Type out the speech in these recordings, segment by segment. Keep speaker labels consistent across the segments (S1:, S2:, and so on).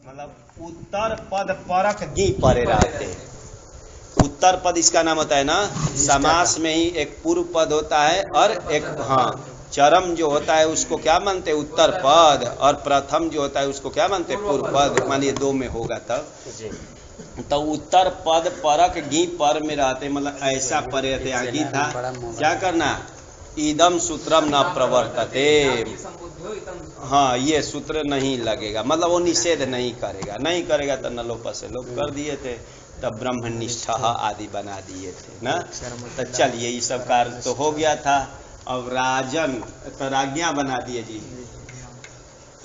S1: मतलब उत्तर पद परक गी परे रहते। उत्तर पद इसका नाम होता है ना, समास में ही एक पूर्व पद होता है और एक चरम जो होता है उसको क्या मानते हैं, उत्तर पद, और प्रथम जो होता है उसको क्या मानते हैं, पूर्व पद। मानिए दो में होगा तब तो उत्तर पद परक गी पर में रहते, मतलब ऐसा परे रहते। आगे था क्या करना, इदम सूत्रम न प्रवर्तते, हाँ ये सूत्र नहीं लगेगा, मतलब वो निषेध नहीं करेगा तो नलोप से लोप कर दिए थे, तब ब्रह्मनिष्ठ आदि बना दिए थे ना। तो चलिए ये सब कार्य तो हो गया था। अब राजन तो राज्ञा बना दिए जी,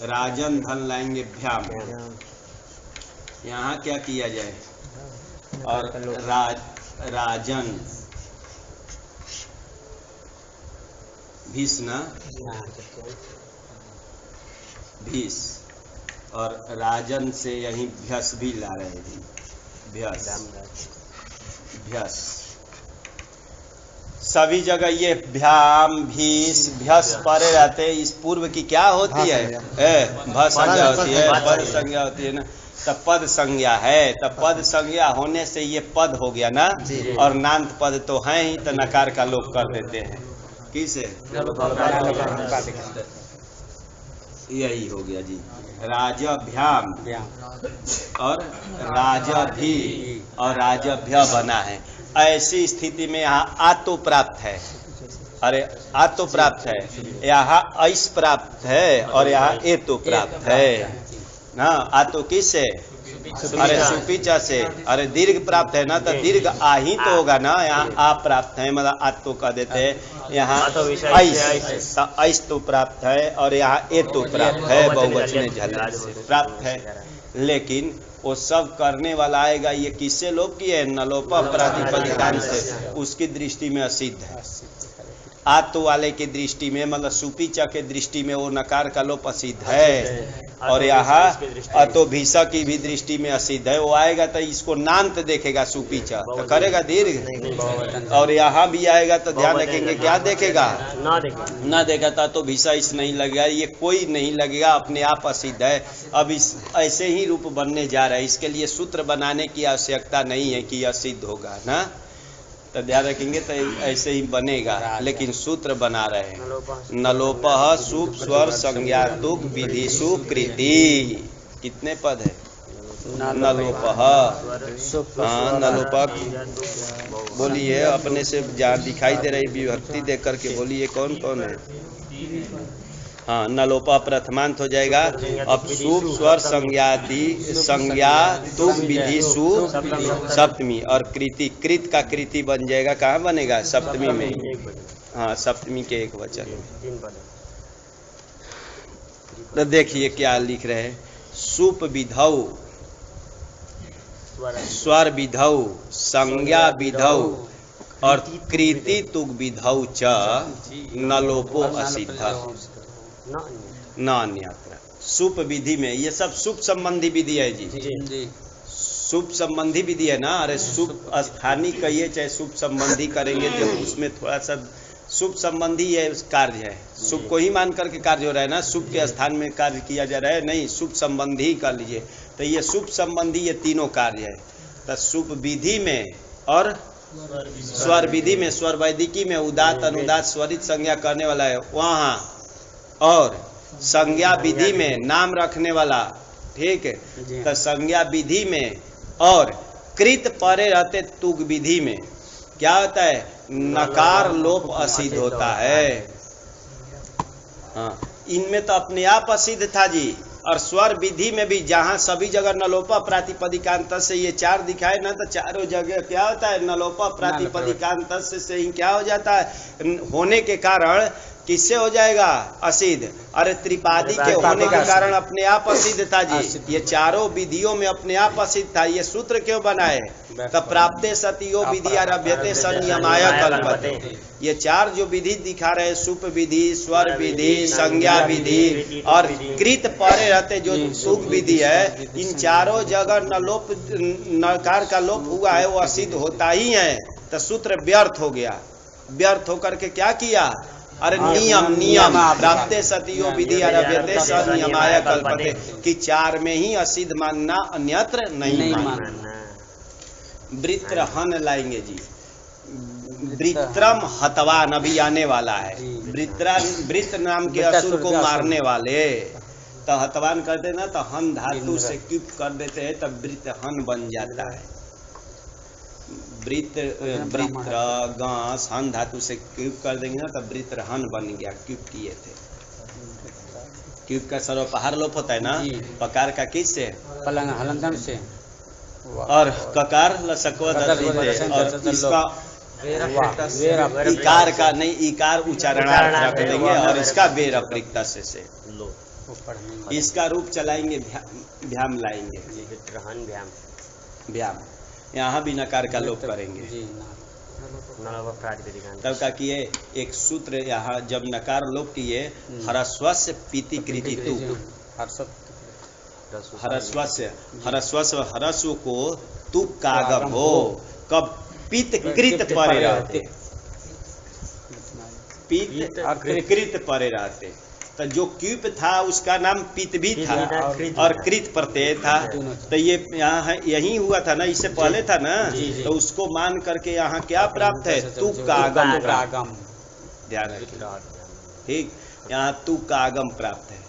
S1: राजन धन लाएंगे भ्याम, यहाँ क्या किया जाए, और राजन भीष ना, भीष, और राजन से यही भ्यस भी ला रहे जी, भ्यस सभी जगह ये भ्याम भीष भ्यस परे रहते। इस पूर्व की क्या होती है, भ संज्ञा होती है, पद संज्ञा होती है ना, तब पद संज्ञा है, तब पद संज्ञा होने से ये पद हो गया ना, और नान्त पद तो है ही, तो नकार का लोप कर देते हैं, किसे, यही हो गया जी, राजभ्याम और राजभी और राजभ्य बना है। ऐसी स्थिति में यहाँ आतो प्राप्त है, अरे आतो प्राप्त है, यहाँ ऐस प्राप्त है, और यहाँ एतो प्राप्त है ना। आतो किससे, अरे सुपीचा से, अरे दीर्घ प्राप्त है ना, तो दीर्घ आ ही तो होगा ना, यहाँ आ प्राप्त है, मतलब आतो कह देते हैं, यहाँ ऐस तो प्राप्त है, और यहाँ ए तो प्राप्त है, बहुवचन झल से प्राप्त है। लेकिन वो सब करने वाला आएगा, ये किससे लोप किए है, नलोपा प्रातिपदिकांत से, उसकी दृष्टि में असिद्ध है। आतो वाले की दृष्टि में, मतलब सुपीचा के दृष्टि में वो नकार का लोप असिद्ध है, और यहाँ अतो भीषा की भी दृष्टि में असिद्ध है। वो आएगा तो इसको नान्त देखेगा सुपीचा, तो करेगा दीर्घ, और यहाँ भी आएगा तो ध्यान रखेंगे क्या देखेगा, ना देखेगा तो भीषा इस नहीं लगेगा, ये कोई नहीं लगेगा, अपने आप असिद्ध है। अब इस ऐसे ही रूप बनने जा रहा है, इसके लिए सूत्र बनाने की आवश्यकता नहीं है कि असिद्ध होगा ना, तो ध्यान रखेंगे तो ऐसे ही बनेगा। लेकिन सूत्र बना रहे हैं, नलोपः सुप स्वर संज्ञातुक विधिषु कृति, कितने पद है, नलोपः, हाँ नलोपक बोलिए, अपने से जहाँ दिखाई दे रही विभक्ति देख करके बोलिए कौन कौन है। हाँ नलोपा प्रथमांत हो जाएगा। अब सुप स्वर संज्ञा तुक विधि सु सप्तमी, और कृति, कृत का कृति बन जाएगा, कहाँ बनेगा, सप्तमी में, हाँ सप्तमी के एक वचन में। तो देखिए क्या लिख रहे हैं, सुप विधौ, स्वर विधौ, संज्ञा विधौ और कृति तुक विधौ च नलोपो असिद्ध न अन्यत्र। सुप विधि में, ये सब सुप संबंधी विधि है जी, सुप संबंधी विधि है ना। अरे सुप स्थानीय कहिए चाहे सुप संबंधी करेंगे, जो उसमें थोड़ा सा सुप संबंधी है कार्य है, सुप को ही मान करके कार्य हो रहा है ना, सुप के स्थान में कार्य किया जा रहा है, नहीं सुप संबंधी ही कर लीजिए। तो ये सुप संबंधी ये तीनों कार्य है। तो सुप विधि में और स्वर विधि में, स्वर वैदिकी में उदात अनुदात स्वरित संज्ञा करने वाला है वहाँ, और संज्ञा विधि में नाम रखने वाला, ठीक है, तो संज्ञा विधि में और कृत परे रहते तुग विधि में क्या होता है, नकार लोप असिद्ध होता है। हाँ इनमें तो अपने आप असिद्ध था जी, और स्वर विधि में भी जहाँ सभी जगह नलोपा प्रातिपदिकांत से ये चार दिखाए ना, तो चारों जगह क्या होता है, नलोपा प्रातिपदिकांत से ही क्या हो जाता है, होने के कारण किससे हो जाएगा असिद्ध, अरे त्रिपादी के होने के कारण अपने आप असिद्ध था जी, ये चारों विधियों में अपने आप असिद्ध था। ये सूत्र क्यों बनाए, तब प्राप्ते सतियो विधि आरभ्यते संयमाय कल्पते। ये चार जो विधि दिखा रहे, सुप विधि, स्वर विधि, संज्ञा विधि और कृत परे रहते जो सुख विधि है, इन चारों जगह नकार का लोप हुआ है, वो असिद्ध होता ही है। तो सूत्र व्यर्थ हो गया, व्यर्थ होकर के क्या किया, अरे नियम नियम प्राप्ते सतियो विधि आरभ्यते स नियमाय कल्पते, कि चार में ही असिद्ध मानना, अन्यत्र नहीं मानना। वृत्रहन लाएंगे जी, वृत्रम हतवान अभी आने वाला है। वृत्र नाम के असुर को मारने वाले, तो हतवान करते ना, तो हन धातु से क्यूप कर देते हैं, तब वृत्रहन बन जाता है। वृत्र गांस हन धातु से क्यूब कर देंगे ना, तब वृत्रहन बन गया, क्यूब किए थे। क्यूब का सर्वपहार लोप होता है ना, पकार का किस से,
S2: हलंदन से,
S1: और ककार लसकवा दर्शित, और इसका इकार का नहीं, इकार उच्चारणार्थ रख देंगे, और इसका बेर अपरिक्त से इसका रूप चलाएंगे, भ्याम लाएंगे, भ्याम, यहाँ भी नकार का लोप करेंगे। तब का किए एक सूत्र, यहाँ जब नकार लोप किए, हरस्वस्य पीति कृति तु, हरस्वस्य हरस्व को तु कागम हो, कब पित कृत परे रहते, पित कृत परे रहते, तो जो क्यूप था उसका नाम पित भी था और कृत प्रत्यय था। तो ये यहाँ है, यही हुआ था ना, इससे पहले था ना, तो उसको मान करके यहाँ क्या प्राप्त है, तू कागम प्राप्त, ध्यान रखिए, ठीक, यहाँ तू कागम प्राप्त है।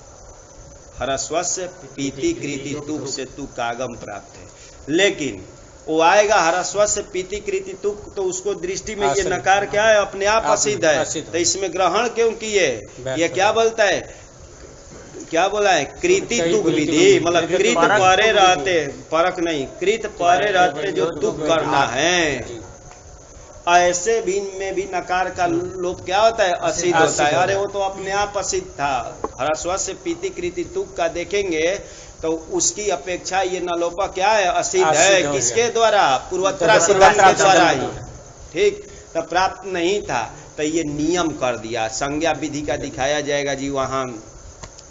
S1: हरस्वस्य पीति कृति तुक से तू कागम प्राप्त है। लेकिन वो आएगा हरस्वस्य पीति कृति तुक, तो उसको दृष्टि में ये नकार क्या है, अपने आप असिद्ध है, तो इसमें ग्रहण क्यों किए, ये क्या बोलता है, क्या बोला है, कृति तुक विधि, मतलब कृत परे रहते, परक नहीं, कृत परे रहते जो तुक करना है, ऐसे भी में भी नकार का लोप क्या होता है, असिद्ध होता है। अरे वो तो अपने आप असिद्ध था। हरस्वस्य पीति कृति तुक का देखेंगे तो उसकी अपेक्षा ये नलोपा क्या है, असिद्ध है। किसके द्वारा, पूर्वोत्तरा सिद्धांत के द्वारा ही, ठीक, तो प्राप्त नहीं था, तो ये नियम कर दिया। संज्ञा विधि का दिखाया जाएगा जी, वहाँ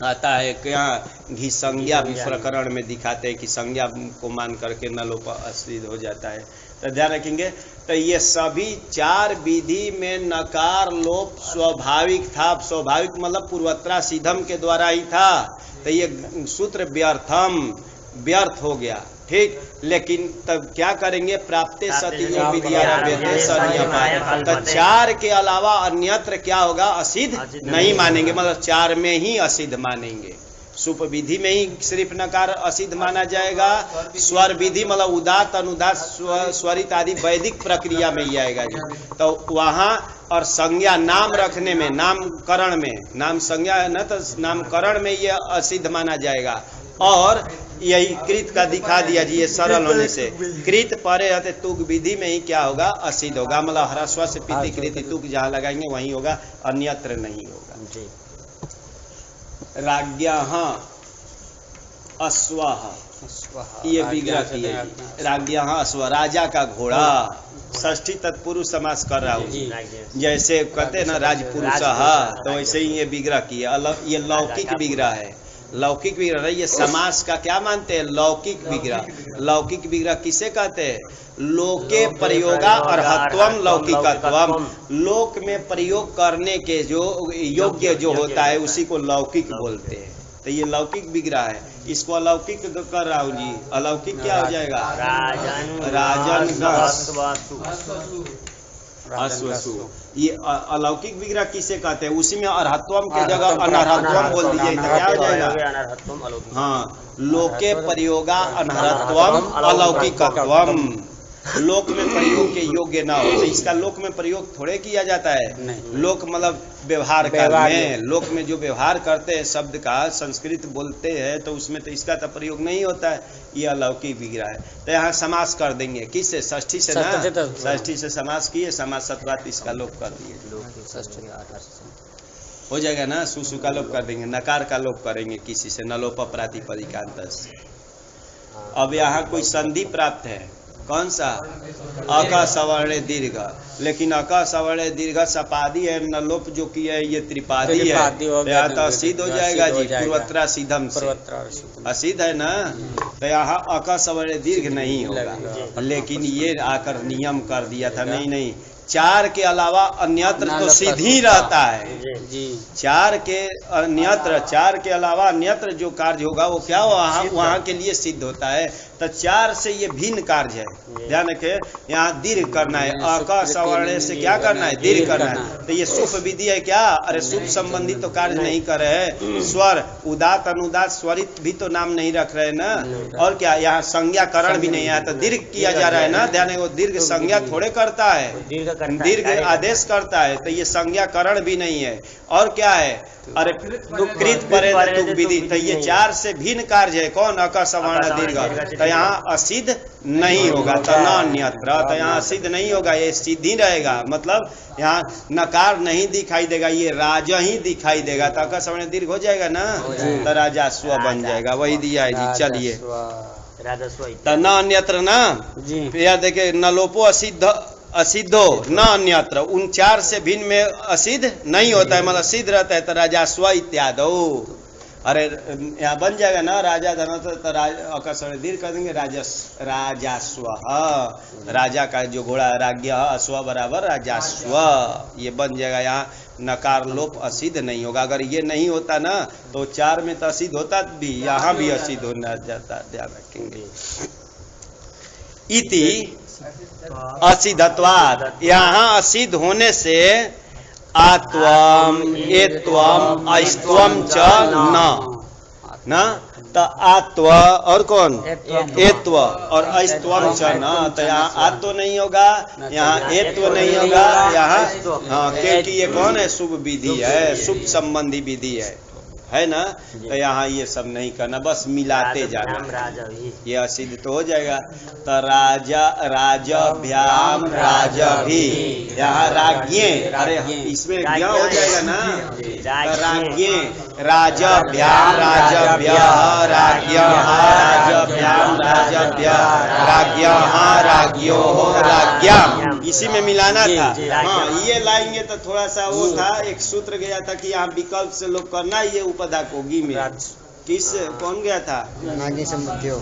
S1: आता है क्या, घी संज्ञा भी प्रकरण में दिखाते हैं कि संज्ञा को मान करके नलोपा असिद्ध हो जाता है। तो ध्यान रखेंगे, तो ये सभी चार विधि में नकार लोप स्वाभाविक था। स्वाभाविक मतलब पूर्वोत्तरा सिद्धम के द्वारा ही था, तो ये सूत्र व्यर्थ हो गया, ठीक। लेकिन तब क्या करेंगे, प्राप्ते सतियो विद्यारभ्यते सनियमाय, तो चार के अलावा अन्यत्र क्या होगा, असिद्ध नहीं मानेंगे, मतलब चार में ही असिद्ध मानेंगे। सुप विधि में ही सिर्फ नकार असिद्ध माना जाएगा। स्वर विधि मतलब उदात अनुदात स्वरित आदि वैदिक प्रक्रिया में ही आएगा जी, तो वहाँ और संज्ञा नाम रखने में, नामकरण में, नाम संज्ञा है ना, तो नामकरण में ये असिद्ध माना जाएगा। और यही कृत का दिखा दिया जी, ये सरल होने से, कृत परे रहते तुक विधि में ही क्या होगा, असिद्ध होगा, मतलब हरस्व से पीति कृति तुक जहाँ लगाएंगे वहीं होगा, अन्यत्र नहीं होगा जी। राज्ञः अश्वः, ये विग्रह किए, राज्ञः अश्व, राजा का घोड़ा, षष्ठी तत्पुरुष समास कर रहा हूँ, जैसे कहते हैं ना राजपुरुषः, तो वैसे ही ये विग्रह किए। ये लौकिक विग्रह है, लौकिक विग्रह, ये समास का क्या मानते हैं, लौकिक विग्रह। लौकिक विग्रह किसे कहते हैं, लोके प्रयोगा अर्हत्वम लौकिकत्वम, लोक में प्रयोग करने के जो योग्य जो होता है उसी को लौकिक बोलते हैं। तो ये लौकिक विग्रह है, इसको अलौकिक कर रहा हूँ जी। अलौकिक क्या हो जाएगा, राजन अश्वसु। ये अलौकिक विग्रह किसे कहते हैं, उसी में अर्हत्वम के जगह अनर्हत्वम बोल दीजिए, तो क्या हो जाएगा, हाँ, लोके प्रयोगा अनर्हत्वम अलौकिकत्वम, लोक में प्रयोग के योग्य ना हो, तो इसका लोक में प्रयोग थोड़े किया जाता है। लोक मतलब व्यवहार में, लोक में जो व्यवहार करते हैं शब्द का, संस्कृत बोलते हैं, तो उसमें तो इसका तो प्रयोग नहीं होता है, ये अलौकिक विग्रह है। तो यहाँ समास कर देंगे, किससे, षष्ठी से ना, षष्ठी से समास किए, समास सत्वात इसका लोप कर दिए, हो जाएगा ना, सुसु का लोप कर देंगे, नकार का लोप करेंगे किसी से, नलोप प्रातिपदिकांत से। अब यहाँ कोई संधि प्राप्त है, कौन सा, अका सवर्ण दीर्घ, लेकिन अका सवर्ण दीर्घ सपादी है, नलोप जो की है ये त्रिपादी है, तो असिद्ध हो जाएगा जी, पूर्वोत्तरा सिद्धम से असिद्ध है ना, तो यहाँ अका सवर्ण दीर्घ नहीं होगा। लेकिन ये आकर नियम कर दिया था, नहीं चार के अलावा अन्यत्र तो सिद्ध ही रहता है
S2: जी।
S1: चार के अन्यत्र, चार के अलावा अन्यत्र जो कार्य होगा वो क्या वहाँ के लिए सिद्ध होता है। तो चार से ये भिन्न कार्य है। ध्यान रखे, यहाँ दीर्घ करना है, अ सवर्ण से क्या करना है, दीर्घ करना है। तो ये सुप विधि है क्या? अरे सुप संबंधी तो कार्य नहीं कर रहे हैं। स्वर उदात अनुदात स्वरित भी तो नाम नहीं रख रहे ना। और क्या यहाँ संज्ञाकरण भी नहीं है, तो दीर्घ किया जा रहा है ना। ध्यान है, वो दीर्घ संज्ञा थोड़े करता है, दीर्घ आदेश करता है। तो ये संज्ञाकरण भी नहीं है। और क्या है? अरे कृत परे विधि, तो ये चार से भिन्न कार्य है। कौन? अक सवर्ण दीर्घ। तो यहाँ असिद्ध नहीं होगा, तो न अन्यत्र, तो यहाँ सिद्ध नहीं होगा, ये सिद्ध ही रहेगा। मतलब यहाँ नकार नहीं दिखाई देगा, ये राजा ही दिखाई देगा। तो अक सवर्ण दीर्घ हो जाएगा ना, तो राजा स्व बन जाएगा। वही दिया है जी। चलिए, तो न अन्यत्र ना जी। यार देखे, न लोपो असिद्ध असिद्धो न अन्यत्र, उन चार से भिन्न में असिद्ध नहीं होता है, मतलब सिद्ध रहता है। तो राजा स्व इत्यादो, अरे यहाँ बन जाएगा ना राजा धन, तो दीर्घ कर देंगे राजास्व, राजा का जो घोड़ा राज्ञ अश्व बराबर राजास्व, ये बन जाएगा। यहाँ नकार लोप असिद्ध नहीं होगा। अगर ये नहीं होता ना तो चार में तो असिद्ध होता भी, यहाँ भी असिद्ध होना जाता। ध्यान रखेंगे। इति असिद्धत्वात्, यहाँ असिद्ध होने से आत्वम एत्वम अस्त्वम च न, तो आत्व और कौन? एत्व और अस्त्वम च न। तो यहाँ आत्व नहीं होगा, यहाँ एत्व नहीं होगा, यहाँ हाँ, क्योंकि ये कौन है? शुभ विधि है, शुभ संबंधी विधि है ना। तो यहाँ ये सब नहीं करना, बस मिलाते जाना, ये असिद्ध तो हो जाएगा। तो राजा राजभ्याम राजभी, यहाँ राज्ञे, अरे इसमें ज्ञ हो जाएगा ना। तो राज्ञे राजभ्याम राजभ्य राज्ञः राजभ्याम राजभ्य राज्ञः राज्ञो राज्ञाम, इसी में मिलाना था। हाँ, ये लाएंगे तो थोड़ा सा वो था, एक सूत्र गया था कि यहाँ विकल्प से लोग करना, ये उपदा कोगी में किस कौन गया था? नागी संबुद्धियो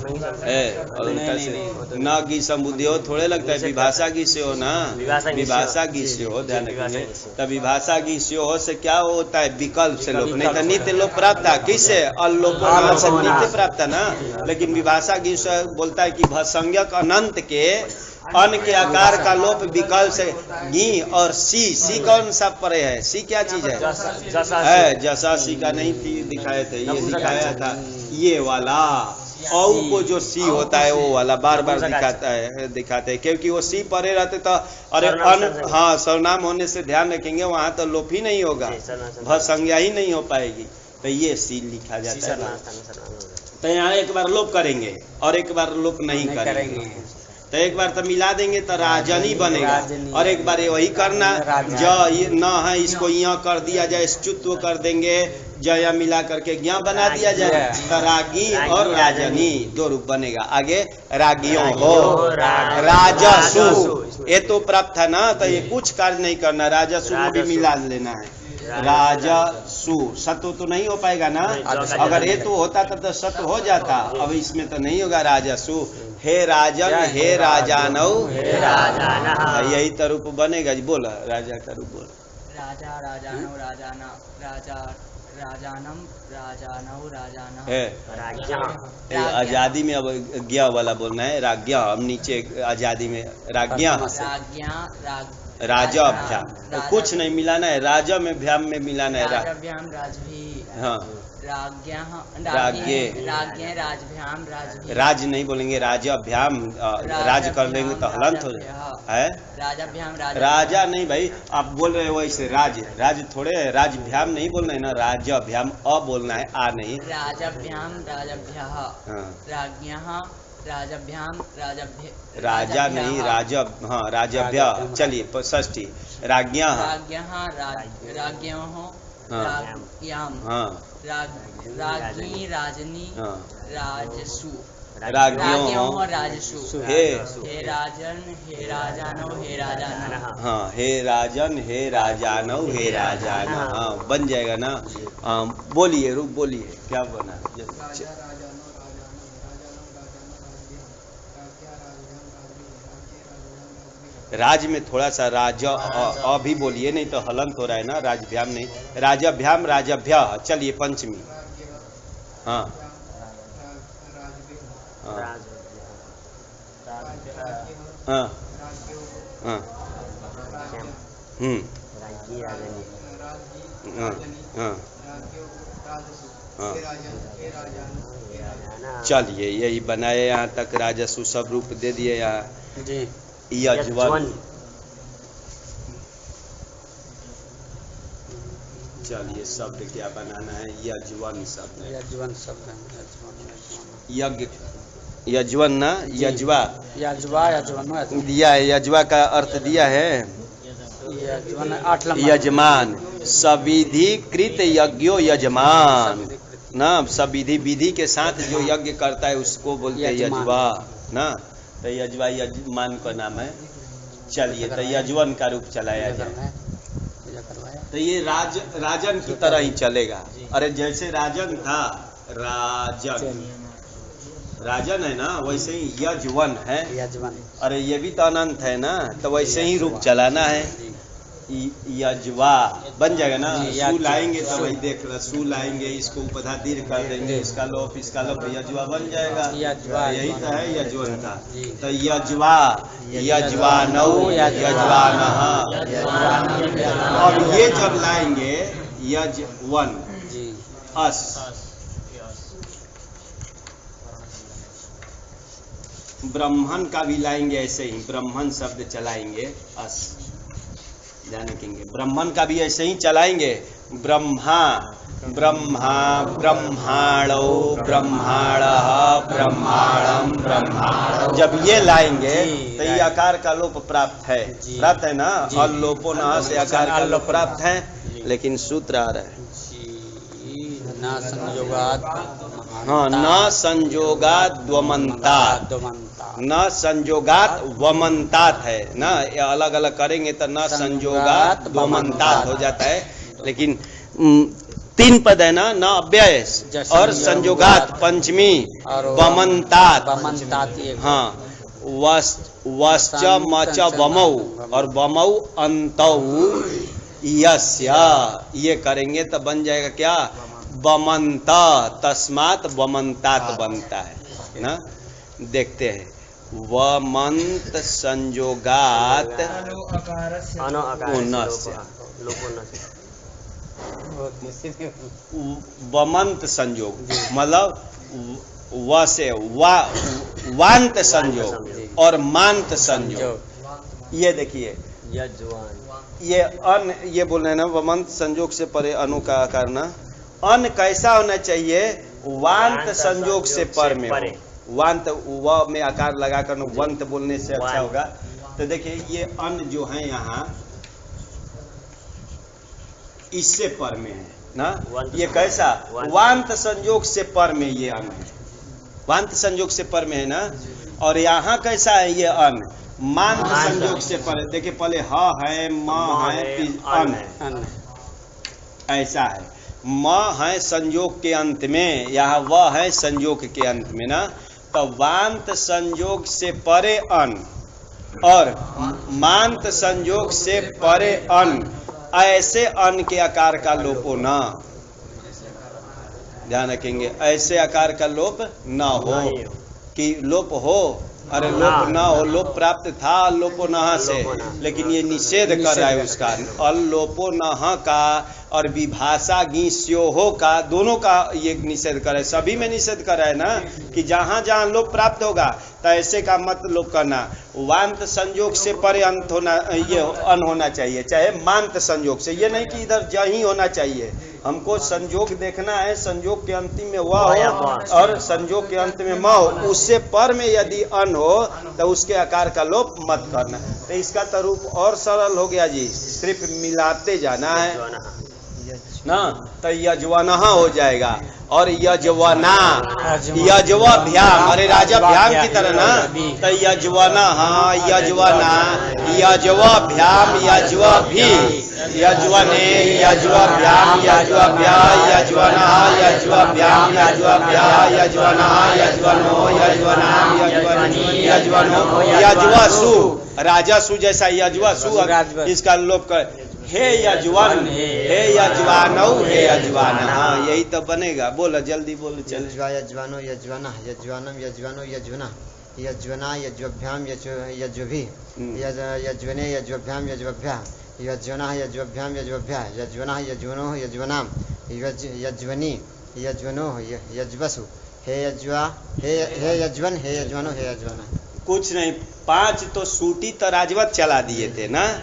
S1: नागी संबुद्धियो थोड़े लगता है, विभाषा की से हो ना, विभाषा की से हो। ध्यान रखेंगे। तब विभाषा की से हो से क्या होता है? विकल्प से लोप, नहीं तो नित्य लोप प्राप्त था। किससे? अल्लोप से नित्य प्राप्त था ना। लेकिन विभाषा की से बोलता है कि संज्ञक अनंत के अन के आकार का लोप विकल्प से गी और सी कौन सा परे है? सी क्या चीज है? जसा सी का नहीं दिखाए थे, ये दिखाया था ये वाला। औ को जो सी होता है वो वाला बार बार दिखाते हैं, क्योंकि वो सी परे रहते तो अरे हाँ सर्वनाम होने से ध्यान रखेंगे, वहाँ तो लोप ही नहीं होगा, भ संज्ञा ही नहीं हो पाएगी। तो ये सी लिखा जाता है। तो यहाँ एक बार लोप करेंगे और एक बार लोप नहीं करेंगे। तो एक बार तो मिला देंगे तो राजनी बनेगा, और एक बार ये वही करना, ज न है इसको यहाँ कर दिया जाए, च्युत्व कर देंगे, जया मिला करके ज्ञा बना दिया जाए। तो रागी और राजनी दो रूप बनेगा। आगे रागियों हो राजसु, ये तो प्राप्त था ना, तो ये कुछ कार्य नहीं करना, राजसु में भी मिला लेना है। राजसु सत्व तो नहीं हो पाएगा ना, अगर ये तो होता तो सत्व हो जाता, अब इसमें तो नहीं होगा। राजसु हे राजन हे राजानौ हे राजानः, यही तो रूप बनेगा जी। बोला राजा का रूप बोला।
S3: राजा राजानौ राजाना राजा राजानम राजानौ राजानः
S1: है। आजादी में अब ज्ञा वाला बोलना है, राज्ञा। अब नीचे आजादी में राज्ञा राजा भ्याम, कुछ नहीं मिलाना है, राजा में भ्याम में मिलाना है।
S3: राजभ्याम राजभी,
S1: हाँ
S3: राज्ञे राजभ्याम राजभी,
S1: राज नहीं बोलेंगे, राजा भ्याम, राज कर लेंगे तो हलंत हो है।
S3: राजाभ्याम
S1: राजा नहीं भाई, आप बोल रहे हो ऐसे, राज थोड़े है, राज भ्याम नहीं बोलना है ना, राजा भ्याम अ बोलना है, आ नहीं।
S3: राजाभ्याम राजभ्यः राज्ञः राजभ्याम
S1: राजा नहीं राजा, हाँ राजभ्य। चलिए षष्ठी राज्ञा
S3: राज्ञों राज्ञी राजनी राजसु राज्ञों राजसु हे राजन हे राजानो हे राजाना,
S1: हाँ हे राजन हे राजानो हे राजाना, हाँ बन जाएगा ना। बोलिए रूप बोलिए क्या बना? राज में थोड़ा सा राज अभी बोलिए, नहीं तो हलंत हो रहा है ना, राजभ्याम नहीं, राजभ्याम राजभ्य। चलिए पंचमी। हाँ हाँ हाँ हाँ हाँ हाँ। चलिए यही बनाए यहाँ तक, राजस्व सब रूप दे दिए यहाँ
S2: जी।
S1: यजवन। चलिए शब्द क्या बनाना है, यजवन शब्द।
S2: यजवन शब्द
S1: यज्ञ, यजवन ना, यजवा,
S2: यजवा यजवन
S1: दिया है, यजवा का अर्थ दिया है
S2: यजवन 8 नंबर
S1: यजमान। सविधिकृत यज्ञो यजमान ना, सविधि विधि के साथ जो यज्ञ करता है उसको बोलते हैं यजवा ना। तो यजवा यजमान का नाम है। चलिए तो यजवन का रूप चलाया जाए तो ये राजन की तरह ही चलेगा। अरे जैसे राजन था, राजन राजन है ना, वैसे ही यजवन है।
S2: यजवन।
S1: अरे ये भी तो अनंत है ना, तो वैसे ही रूप चलाना है। यजवा बन जाएगा ना। सू लाएंगे तो वही देख रहा, सू लाएंगे, इसको उपधा दीर्घ कर देंगे, इसका लोप यजवा बन जाएगा। यही तो है यजवन का। तो यजवा, यजवानौ, यजवानः। अब ये जब लाएंगे यजवन अस, ब्राह्मण का भी लाएंगे ऐसे ही, ब्राह्मण शब्द चलाएंगे अस, ध्यान रखेंगे। ब्राह्मण का भी ऐसे ही चलाएंगे, ब्रह्मा, ब्रह्मा, ब्रह्माणो, ब्रह्माणः, ब्रह्माणम, ब्रह्माणो। जब ये लाएंगे तो ये आकार का लोप प्राप्त है, प्राप्त है ना। अल्लोपो न से आकार का लोप प्राप्त है, लेकिन सूत्र आ रहा है
S2: न संयोगात,
S1: हाँ, न संयोगात द्वमन्तात, न संयोगात वमन्तात है ना। अलग अलग करेंगे तो न संयोगात द्वमन्तात हो जाता है, लेकिन 3 पद है ना, न अव्यय और संयोगात पंचमी, वमन्तात। हाँ, वश्च मच वमौ और वमौ अंतौ यस्य, ये करेंगे तो बन जाएगा क्या, वमंत, तस्मात् वमन्तात बनता है ना। देखते हैं, वमंत संयोगात वमंत संयोग, मतलब व से वांत संयोग और मांत संयोग। ये देखिए ये अन, ये बोल रहे हैं ना, वमंत संयोग से परे अनु का आकार ना। अन कैसा होना चाहिए, वांत संयोग से पर में हो। वांत व में आकार लगाकर वंत बोलने से अच्छा होगा। तो देखिए ये अन जो है यहाँ इससे पर में है ना, ये कैसा, वांत संयोग से पर में ये अन है, वांत संयोग से पर में है ना। और यहाँ कैसा है ये अन, मांत संयोग से पर। देखिए पहले ह है, म है, अन है, ऐसा है। म है संयोग के अंत में, यहाँ व है संयोग के अंत में ना। तो वांत संयोग से परे अन और मांत संयोग से परे अन, ऐसे अन के आकार का लोप ना, ध्यान रखेंगे। ऐसे आकार का लोप ना हो कि लोप हो, अरे लोप ना हो, लोप प्राप्त था अल्लोपो नः से, लेकिन ये निषेध कर रहा है उसका। अल्लोपो नः का और विभाषा गीस्योहो का, दोनों का ये निषेध कर रहा है, सभी में निषेध कर रहा है ना, कि जहां जहां लोप प्राप्त होगा तो ऐसे का मत लोप करना। वांत संयोग से परे अंत होना, ये अन होना चाहिए, चाहे मांत संयोग से, ये नहीं कि इधर ज ही होना चाहिए। हमको संयोग देखना है, संयोग के अंतिम में व हो और संयोग के अंत में म हो, उससे पर में यदि अन हो तो उसके आकार का लोप मत करना। तो इसका तो रूप और सरल हो गया जी, सिर्फ मिलाते जाना है ना। तो यजवनः हो जाएगा और यजवना, यजवभ्याम, अरे राजाभ्याम की तरह ना। तो यजवनः, यजवना, यजवभ्याम, यजवभी, यजवने, यजवभ्याम, यजवभ्या, यजवनः, यजवभ्याम, यजवभ्या, यजवनः, यजवनो, यजवनाम, यजवन यज्वनो यज्वसु राजसु जैसा यज्वसु इसका लोप कर हे यज्वन हे यज्वानौ हे यज्वान। हाँ यही तो बनेगा। बोलो जल्दी बोलो चल।
S4: यज्वानो यज्वाना यज्वानम यज्वानो यज्वना यज्वना यज्वभ्याम यज्वभि यज्वने यज्वभ्याम यज्वभ्या यज्वना यज्वभ्याम यज्वभ्या यज्वना यज्वनो यज्वनाम यज्वनी यज्वनो यज्वसु हे यज्वा हे यज्वन हे यज्वनो हे यज्वना।
S1: कुछ नहीं, 5 तो सूटी तो राजवत चला दिए थे ना,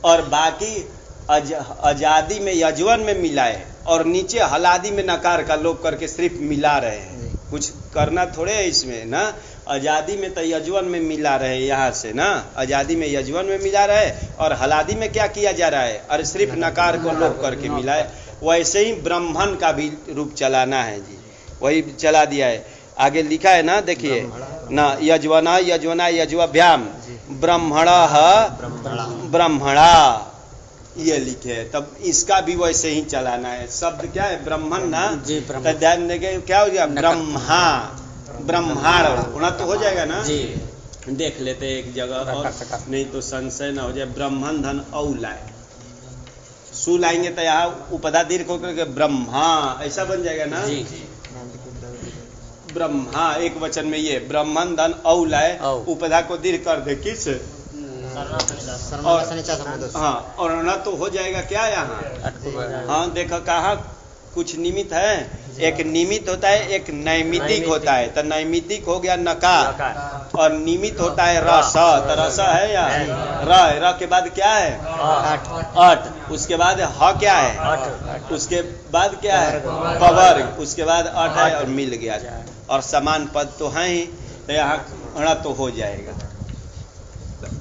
S1: और बाकी आजादी में यजवन में मिलाए और नीचे हलादी में नकार का लोप करके सिर्फ मिला रहे हैं। कुछ करना थोड़े है इसमें ना। आजादी में तो यजवन में मिला रहे यहाँ से ना, आजादी में यजवन में मिला रहे और हलादी में क्या किया जा रहा है, अरे सिर्फ नकार को लोप करके मिलाए। वैसे ही ब्राह्मण का भी रूप चलाना है जी, वही चला दिया है। आगे लिखा है ना, देखिए ना, यजवना यजवना यजवभ्याम ब्राह्मणा ब्राह्मणा ये लिखे है। तब इसका भी वैसे ही चलाना है। शब्द क्या है, ब्राह्मण ना, तो ध्यान देंगे क्या हो गया, ब्रह्मा ब्रह्माण होना तो हो जाएगा ना जी। देख लेते एक जगह और नहीं तो संशय ना हो जाए। ब्राह्मण धन औ लाए, सु लाएंगे तो यहाँ उपधा दीर्घ होकर के ब्रह्मा ऐसा बन जाएगा ना जी। ब्रह्मा एक वचन में ये ब्राह्मण धन औ लाए, उपधा को दीर्घ कर दे किस हाँ, और न तो हो जाएगा क्या यहाँ। हाँ देखो कहाँ कुछ निमित्त है, एक निमित्त होता है एक नैमितिक होता है। तो नैमितिक हो गया नकार और निमित्त होता है रस। तो रस है या र के बाद क्या है अट, उसके बाद ह क्या है, उसके बाद क्या है पवर, उसके बाद अट है और मिल गया और समान पद तो है ही। तो यहाँ अण तो हो जाएगा,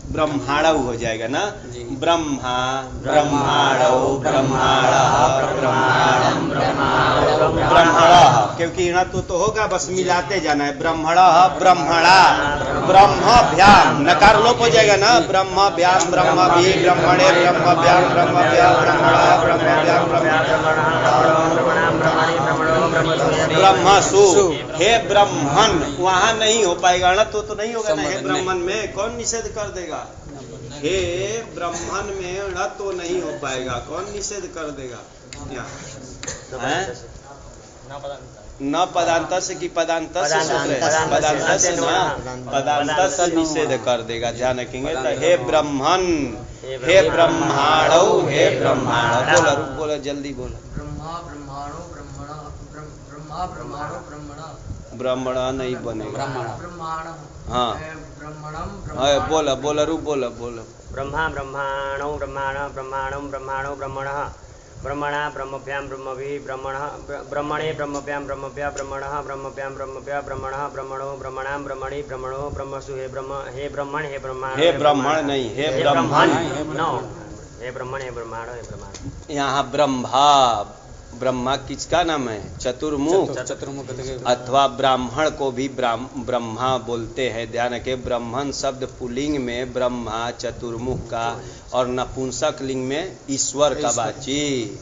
S1: ब्रह्माणव हो जाएगा ना। ब्रह्मा ब्रह्माणव ब्रह्माणा ब्रह्माणम ब्रह्मण, क्योंकि इणा तो होगा, बस मिलाते जाना है। ब्रह्मण ब्रह्मणा ब्रह्मभ्याम नकार लोप हो जाएगा ना। ब्रह्मभ्याम ब्रह्मभि ब्रह्मणे ब्रह्मभ्याम ब्रह्मभ्याम ब्रह्मणा ब्रह्मभ्याम ब्रह्मसु हे ब्रह्मन। वहाँ नहीं हो पाएगा, अण तो नहीं होगा ना। हे ब्रह्मन में कौन निषेध कर देगा, हे ब्राह्मण में अण तो नहीं हो पाएगा, कौन निषेध कर देगा। न पदांत से कि पदांत से सूत्र है, पदांत से ना, पदांत से निषेध कर देगा, ध्यान रखेंगे। तो हे ब्राह्मण हे ब्रह्माणौ हे ब्रह्माण। बोलो बोलो जल्दी बोलो। ब्राह्मणा नहीं बनेगा, हाँ बोला बोला रूप बोला बोलो।
S5: ब्रह्मा ब्रह्माणो ब्रह्माण ब्रह्माणो ब्रह्माणो ब्रह्मणः ब्रह्मणा ब्रह्मभ्याम ब्रह्मभि ब्रह्मणः ब्रह्मणे ब्रह्मभ्याम ब्रह्मभ्या ब्रह्मणः ब्रह्मभ्याम ब्रह्मभ्या ब्रह्मणः ब्रह्मणो ब्रह्मणाम ब्रह्मणि ब्रह्मणो ब्रह्मसु हे ब्रह्म हे ब्रह्मण हे ब्रह्माण
S1: हे ब्राह्मण नहीं हे ब्राह्मण
S5: नो हे ब्रह्मण हे ब्रह्माण हे ब्रह्माण।
S1: यहाँ ब्रह्मा ब्रह्मा किसका नाम है, चतुर्मुख अथवा ब्राह्मण को भी ब्रह्मा बोलते हैं। ध्यान रखे, ब्राह्मण शब्द पुल्लिंग में ब्रह्मा चतुर्मुख का और नपुंसक लिंग में ईश्वर का वाची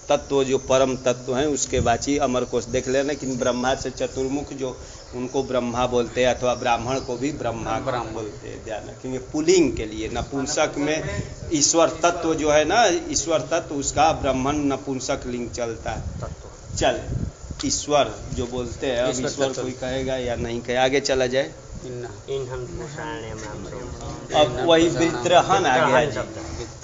S1: तत्व, जो परम तत्व है उसके वाची। अमर कोश देख लेना कि ब्रह्मा से चतुर्मुख जो उनको ब्रह्मा बोलते हैं, अथवा ब्राह्मण को भी ब्रह्मा बोलते हैं। ध्यान रखेंगे पुल्लिंग के लिए। नपुंसक में ईश्वर तत्व जो है ना, ईश्वर तत्व उसका ब्राह्मण नपुंसक लिंग चलता है। चल ईश्वर जो बोलते हैं, अब ईश्वर कोई कहेगा या नहीं कहे, आगे चला जाए। अब वही वृत्रहन आ गया।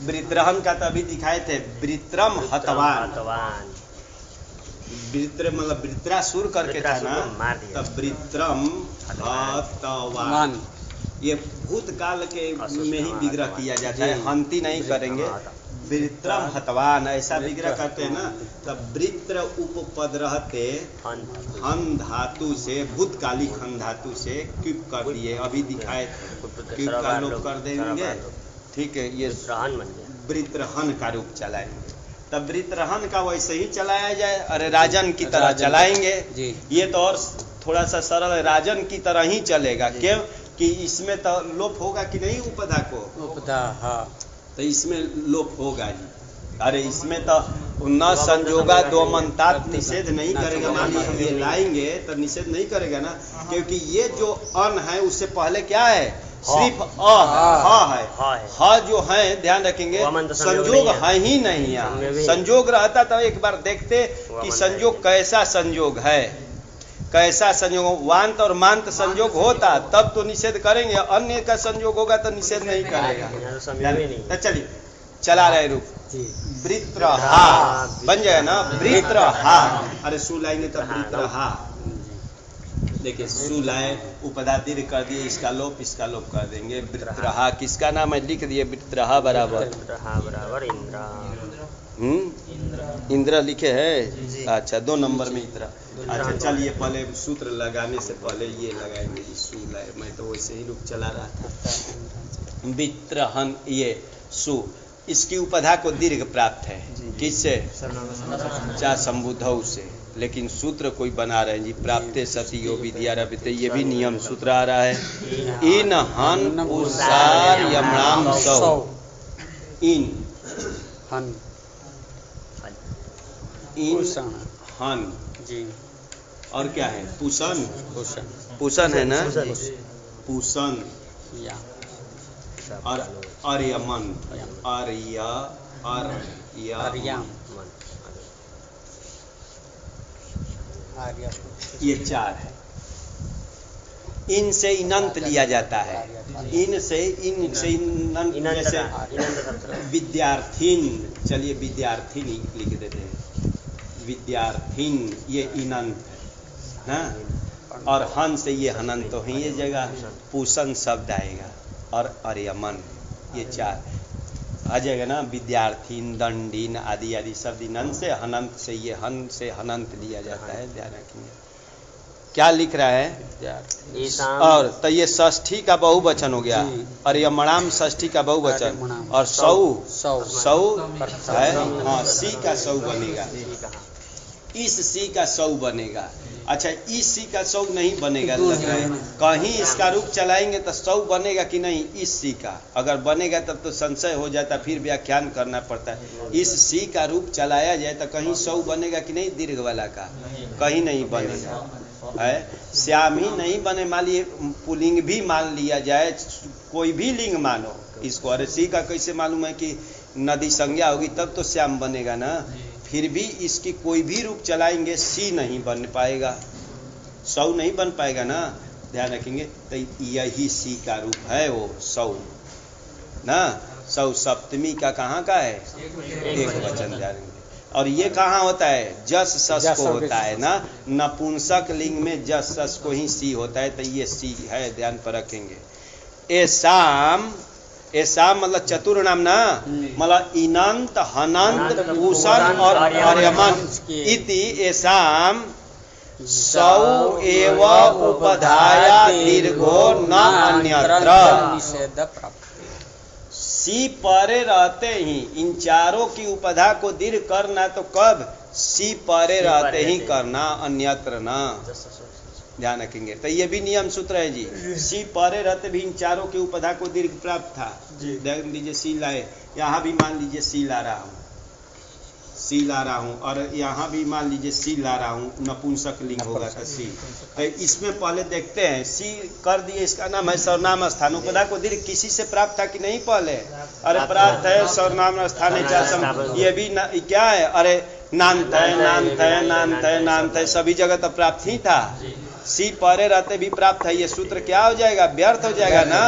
S1: वृत्रहन का तो अभी दिखाए थे, वृत्रम हतवान। वृत्र मतलब वृत्रासुर करके था ना, तब वृत्रम हतवान। ये भूतकाल के में ही विग्रह किया जाता है, हंती नहीं करेंगे। वृत्रम हतवान ऐसा विग्रह करते हैं ना, तब वृत्र उपपद रहते हन धातु से, भूतकालिक हन धातु से क्यूब कर दिए, अभी दिखाए क्यूब का लोप कर देंगे। ठीक है, ये वृत्रहन का रूप चलाएंगे। तब वृत्रहन का वैसे ही चलाया जाए, अरे राजन की तरह चलाएंगे। ये तो और थोड़ा सा सरल है, राजन की तरह ही चलेगा। क्यों कि इसमें तो लोप होगा कि नहीं, उपधा को उपधा, हाँ तो इसमें लोप होगा जी। अरे इसमें तो न संजोगा दो मंतात निषेध नहीं करेगा। मान लीजिए ये लाएंगे तो निषेध नहीं करेगा ना, क्योंकि ये जो अन है उससे पहले क्या है, सिर्फ अ है। ह जो है ध्यान रखेंगे संजोग है ही नहीं है। संजोग रहता तो एक बार देखते कि संजोग कैसा संजोग है, कैसा संयोग। वांत और मांत संजोग होता तब तो निषेध करेंगे, अन्य का संजोग होगा तो निषेध नहीं करेगा। तो चलिए चला रहे रूप वृत्रहा बन जाए ना, वृत्रहा। अरे सु लाएंगे तब वृत्रहा। देखिए सु लाए उपधा दीर्घ कर दिए, इसका लोप कर देंगे। वृत्रहा किसका नाम है, लिख दिए वृत्रहा बराबर इंद्र लिखे है। अच्छा 2 नंबर में इंद्र। अच्छा चलिए पहले सूत्र लगाने से पहले ये लगाएंगे सु लाए। मैं तो वैसे ही रूप चला रहा था। वित्रहन ये सु, इसकी उपधा को दीर्घ प्राप्त है किससे, चा संबुधौ से। लेकिन सूत्र कोई बना रहे हैं जी, प्राप्ते सति यो विद्या रविते, ये भी नियम सूत्र आ रहा है। इन हन पुसार यमणाम सौ, इन
S2: हन
S1: हन
S2: जी,
S1: और क्या है पुसन,
S2: भूषण
S1: पुसन है ना, पुसन
S2: या
S1: और अर्यमन, अर्या
S2: अर्याम आर्या,
S1: ये 4 है। इन से इनंत लिया जाता है, इन से इनंत, जैसे विद्यार्थीन। चलिए विद्यार्थीन लिख देते हैं, विद्यार्थीन ये इनंत है ना, और हन से ये हनंत तो है, ये जगह पूषण शब्द आएगा। और अर्यमन ये 4 आ जाएगा ना, विद्यार्थीन दंडीन आदि आदि शब्द इनंत से, हनंत से ये हन से हनंत लिया जाता है। ध्यान रखेंगे क्या लिख रहा है। और तो ये षष्ठी का बहुवचन हो गया, और ये मणाम षष्ठी का बहुवचन, और सौ है। हाँ सी का सौ बनेगा, इस सी का सौ बनेगा। अच्छा इस सी का सौ नहीं बनेगा, लग रहा है कहीं इसका रूप चलाएंगे तो सौ बनेगा कि नहीं, इस सी का अगर बनेगा तब तो संशय हो जाता, फिर व्याख्यान करना पड़ता है। इस सी का रूप चलाया जाए तो कहीं सौ बनेगा कि नहीं, दीर्घ वाला का कहीं नहीं बनेगा है। श्याम ही नहीं बने, मान लिए पुलिंग भी मान लिया जाए, कोई भी लिंग मानो इसको। अरे सी का कैसे मालूम है कि नदी संज्ञा होगी तब तो श्याम बनेगा ना, फिर भी इसकी कोई भी रूप चलाएंगे सी नहीं बन पाएगा, सौ नहीं बन पाएगा ना। ध्यान रखेंगे तो यही सी का रूप है वो सौ ना। सौ सप्तमी का कहाँ का है, एक वचन। ध्यान रखेंगे। और ये कहाँ होता है, जस सस को होता है ना, नपुंसक लिंग में जस सस को ही सी होता है, तो ये सी है, ध्यान पर रखेंगे। ऐसा मतलब चतुर नाम ना, मतलब इनंत हनंत पूषण और अर्यमन इति ऐसाम सौ एव उपधाया दीर्घो न अन्यत्र। सी परे रहते ही इन चारों की उपधा को दीर्घ करना, तो कब, सी परे रहते ही करना, अन्यत्र ना। ध्यान रखेंगे तो ये भी नियम सूत्र है जी। सी परे रहते भी इन चारों की उपधा को दीर्घ प्राप्त था। देख लीजिए सी लाए, यहाँ भी मान लीजिए सी ला रहा हूँ, और यहाँ भी मान लीजिए सी ला रहा हूँ, नपुंसक लिंग होगा तो सी। तो इसमें पहले देखते हैं, सी कर दिए, इसका नाम है सर्वनाम स्थान। उपधा को दीर्घ किसी से प्राप्त था कि नहीं पहले, अरे प्राप्त है, सर्वनाम स्थान। ये भी क्या है, अरे नान्त है, सभी जगह तो प्राप्त ही था। सी परे रहते भी प्राप्त है, ये सूत्र क्या हो जाएगा, व्यर्थ हो जाएगा ना।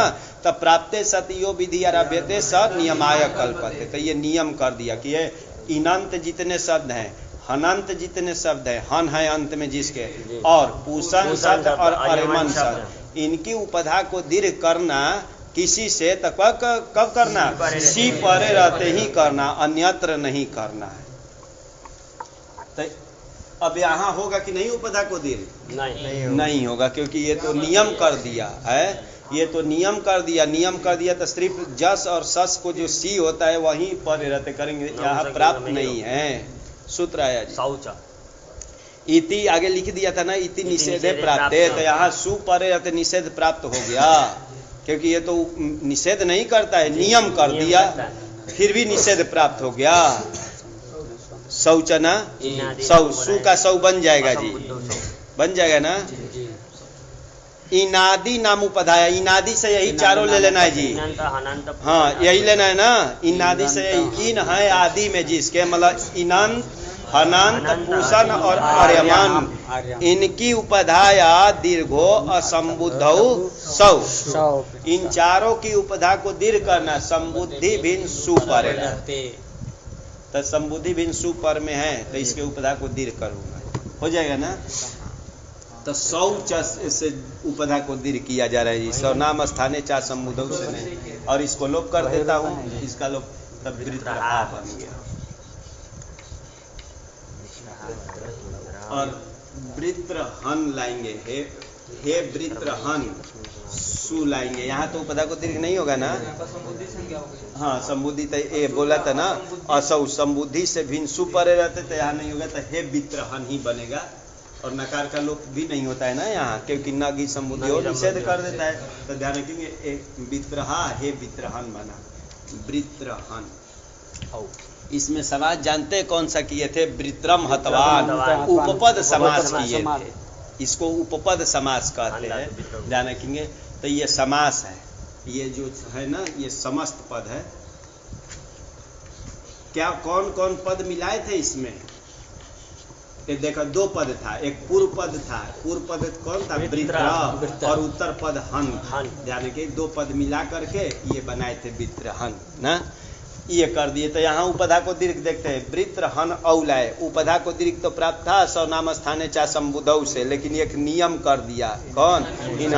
S1: तब प्राप्ते सतियो विधि आरभ्यते स नियमाय कल्पते। तो ये नियम कर दिया कि ये इनंत जितने शब्द हैं, हनंत जितने शब्द हैं, हन है अंत में जिसके, और पूषण शब्द और अर्यमन शब्द, इनकी उपधा को दीर्घ करना किसी से, तो कब करना, सी परे रहते ही करना, अन्यत्र नहीं करना है। तो अब यहाँ होगा कि नहीं उपधा को दीर्घ, नहीं होगा, क्योंकि ये तो नियम कर दिया है, ये तो नियम कर दिया तो सिर्फ जस और सस को जो सी होता है वहीं परे रहते करेंगे, यहाँ प्राप्त नहीं है। सूत्र आया जी, इति आगे लिख दिया था ना, इति निषेधे प्राप्त, तो यहाँ सु परे रहते निषेध प्राप्त हो गया, क्योंकि ये तो निषेध नहीं करता है, नियम कर दिया। फिर भी निषेध प्राप्त हो गया। शौचना सौ, सु का सौ बन जाएगा जी, बन जाएगा ना।
S2: जी
S1: इनादि नाम उपधाया, इनादि से यही चारों ले लेना है जी। हाँ यही लेना है ना, इनादि से यही। इन है आदि में जिसके मतलब इनंत, हनंत, पूषण और आर्यमान, इनकी उपधाया दीर्घो असंबुद्धौ सौ। इन चारों की उपधा को दीर्घ करना, संबुद्धि भिन्न सुपर है, तो संबुद्धि भिन्न सुपर में है, तो इसके उपधा को दीर्घ करूंगा, हो जाएगा ना। तो शौच से उपधा को दीर्घ किया जा रहा है जी। सर्वनाम स्थाने चा संबुद्धौ से नहीं, और इसको लोप कर देता हूँ, इसका लोप तब वृत्रहा बन गया। और वृत्रहन लाएंगे, हे वृत्रहन, सु लाएंगे। यहाँ तो उपधा को दीर्घ नहीं होगा ना। हाँ संबुद्धि तो ये बोला था ना, असौ संबुद्धि से भिन्न सु परे रहते तो यहाँ नहीं होगा, तो हे वृत्रहन ही बनेगा। और नकार का लोप भी नहीं होता है ना यहाँ, क्योंकि नगी संबुद्धि और निषेध कर देता है। तो ध्यान रखेंगे, वित्रहा हे वित्रहन बना, वृत्रहन। इसमें समाज जानते कौन सा किए थे? वृत्रम हतवान, उपपद समास किए थे। इसको उपपद समास कहते हैं, ध्यान रखेंगे। तो ये समास है, ये जो है ना ये समस्त पद है। क्या कौन कौन पद मिलाए थे इसमें? ये देखो दो पद था, एक पूर्व पद था। पूर्व पद कौन था? वृत्र, और उत्तर पद हन। ध्यान रखिए, दो पद मिला करके ये बनाए थे वृत्रहन ना, ये कर दिए। तो यहाँ उपधा को दीर्घ देखते हैं, वृत्रहन औलाय। उपधा को दीर्घ तो प्राप्त था सर्वनाम स्थाने चा संबुद्धौ से, लेकिन एक नियम कर दिया। कौन? इन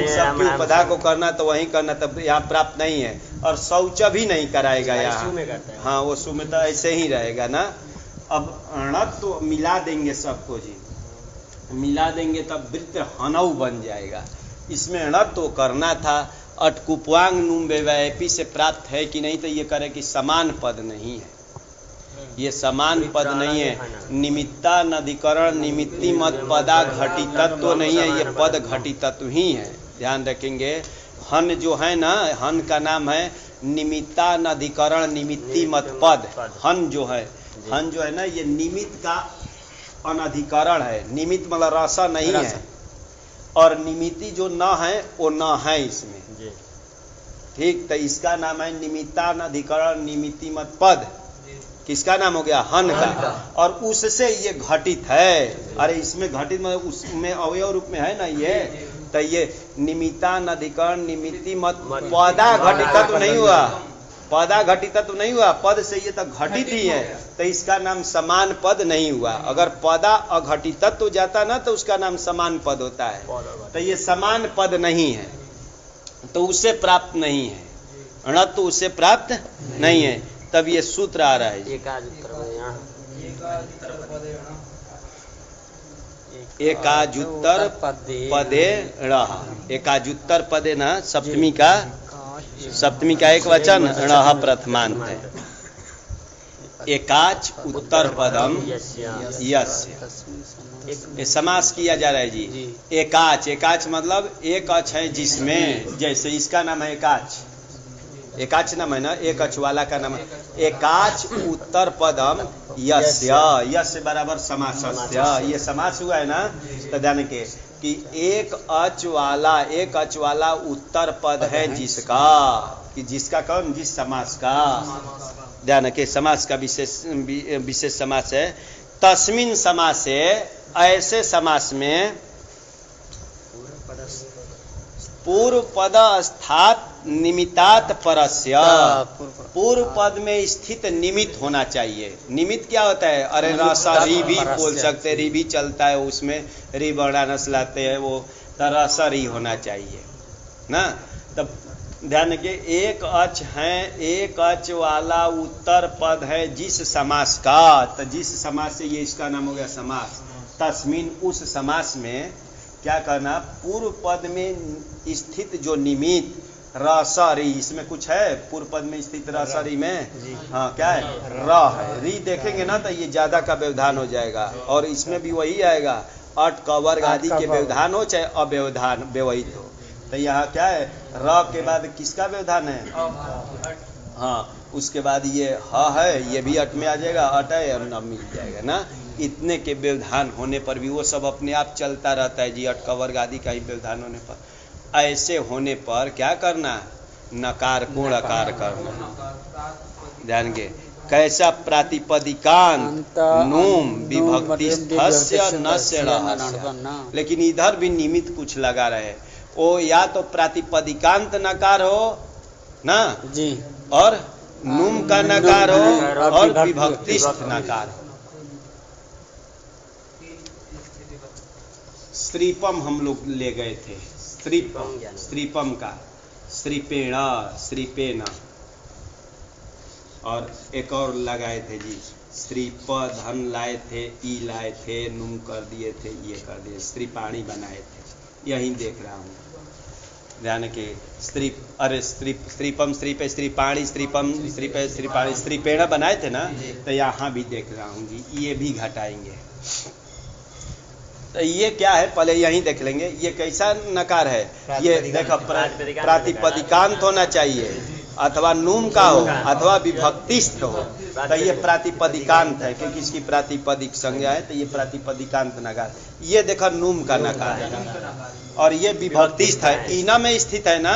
S1: सबकी उपधा को करना तो वहीं करना, तब यहाँ प्राप्त नहीं है। और शौच भी नहीं कराएगा यहाँ। हाँ वो सु में तो ऐसे ही रहेगा ना। अब णत तो मिला देंगे सबको जी, मिला देंगे तब वृत्रहनौ बन जाएगा। इसमें णत तो करना था, अटकुपवांग नुम बेवैपी से प्राप्त है कि नहीं, तो ये करे कि समान पद नहीं है, ये समान पद नहीं है। निमित्ता नधिकरण निमित्ति मत पदा घटी तत्व नहीं है, ये पद घटी तत्व ही है। ध्यान रखेंगे, हन जो है ना, हन का नाम है निमित्ता नधिकरण निमित्ति मत पद। हन जो है ना, ये निमित्त का अनधिकरण है। निमित्त मतलब रसा नहीं है, और निमित्ति जो न है वो न है इसमें। ठीक, तो इसका नाम है निमित्तानधिकरण निमित्ति मत पद। किसका नाम हो गया? हन का। और उससे ये घटित है। अरे इसमें घटित मतलब उसमें अवयव रूप में है ना ये, तो ये निमित्तानधिकरण निमित्ति मत पदा घटित तो नहीं हुआ, पदा घटित तो नहीं हुआ, पद से ये तो घटित ही है, तो इसका नाम समान पद नहीं हुआ। अगर पदा अघटित तो जाता ना तो उसका नाम समान पद होता है, तो ये समान पद नहीं है, तो उससे प्राप्त नहीं है। ण तो उससे प्राप्त नहीं है, तब ये सूत्र आ रहा है। एकाजुत्तर पदे णः, एकाजुत्तर पदे न, सप्तमी का एक वचन, णः प्रथमांत है। एकाच उत्तर पदम यस्य, ये समास किया जा रहा है जी। एकाच, एकाच मतलब एक अच है जिसमें, जैसे इसका नाम है एकाच, एकाच नाम है ना, एक अच वाला का नाम है एकाच उत्तर पदम यस्य, यस्य बराबर समासस्य। ये समास हुआ है ना, तो ध्यान के कि एक अच वाला उत्तर पद है जिसका, कि जिसका कौन? जिस समास का। ध्यान के समास का विशेष समास है। तस्मिन समास है, ऐसे समास में पूर्व पद स्थात निमित्तात परस्य, पूर्व पद में स्थित निमित्त होना चाहिए। निमित्त क्या होता है? अरे रसा री भी बोल सकते, री भी चलता है, उसमें री वर्णानस लाते हैं, वो तरसा री होना चाहिए ना। तब ध्यान के एक अच है, एक अच वाला उत्तर पद है जिस समास का, तो जिस समास से ये इसका नाम हो गया समास। तस्मिन उस समास में क्या करना? पूर्व पद में स्थित जो निमित्त रसरी, इसमें कुछ है पूर्व पद में स्थित रसरी में? हाँ क्या है? र है। री देखेंगे ना तो ये ज्यादा का व्यवधान हो जाएगा, और इसमें भी वही आएगा, अट का वर्ग आदि के व्यवधान हो चाहे अव्यवधान व्यवहित हो। तो यहाँ क्या है? र के बाद किसका व्यवधान है? हाँ, उसके बाद ये ह है, ये भी अट में आ जाएगा, अट है और न मिल जाएगा ना। इतने के व्यवधान होने पर भी वो सब अपने आप चलता रहता है जी, अट का वर्ग आदि का ही व्यवधान होने पर। ऐसे होने पर क्या करना, नकार कोण अकार करना। ध्यान के कैसा प्रातिपदिकांत नूम विभक्ति स्थस्य नस्य रहस्य। लेकिन इधर भी निमित्त कुछ लगा रहे, वो या तो प्रातिपदिकांत नकार हो ना
S2: जी,
S1: और नूम का नकार हो और विभक्तिस्थ नकार हो। स्त्रीपम हम लोग ले गए थे, स्त्रीपम का श्रीपेण श्रीपेन, और एक और लगाए थे जी, श्रीप धन लाए थे, ई लाए थे, नुम कर दिए थे, ये कर दिए, श्रीपाणी बनाए थे। यही देख रहा हूँ, ध्यान के स्त्री, अरे स्त्रीपम श्रीपे श्रीपाणी श्रीपम श्रीपे श्रीपाणी श्रीपेण बनाए थे ना, तो यहाँ भी देख रहा हूँ जी, ये भी घटाएंगे। तो ये क्या है, पहले यहीं देख लेंगे, ये कैसा नकार है, ये देखो प्रातिपदिकांत होना चाहिए, अथवा नूम का हो अथवा विभक्तिस्थ हो, तो ये प्रातिपदिकांत है, क्योंकि इसकी प्रातिपदिक संज्ञा है, तो ये प्रातिपदिकांत नकार। ये देखो नूम का नकार है, और ये विभक्तिस्थ है, ईना में स्थित है ना,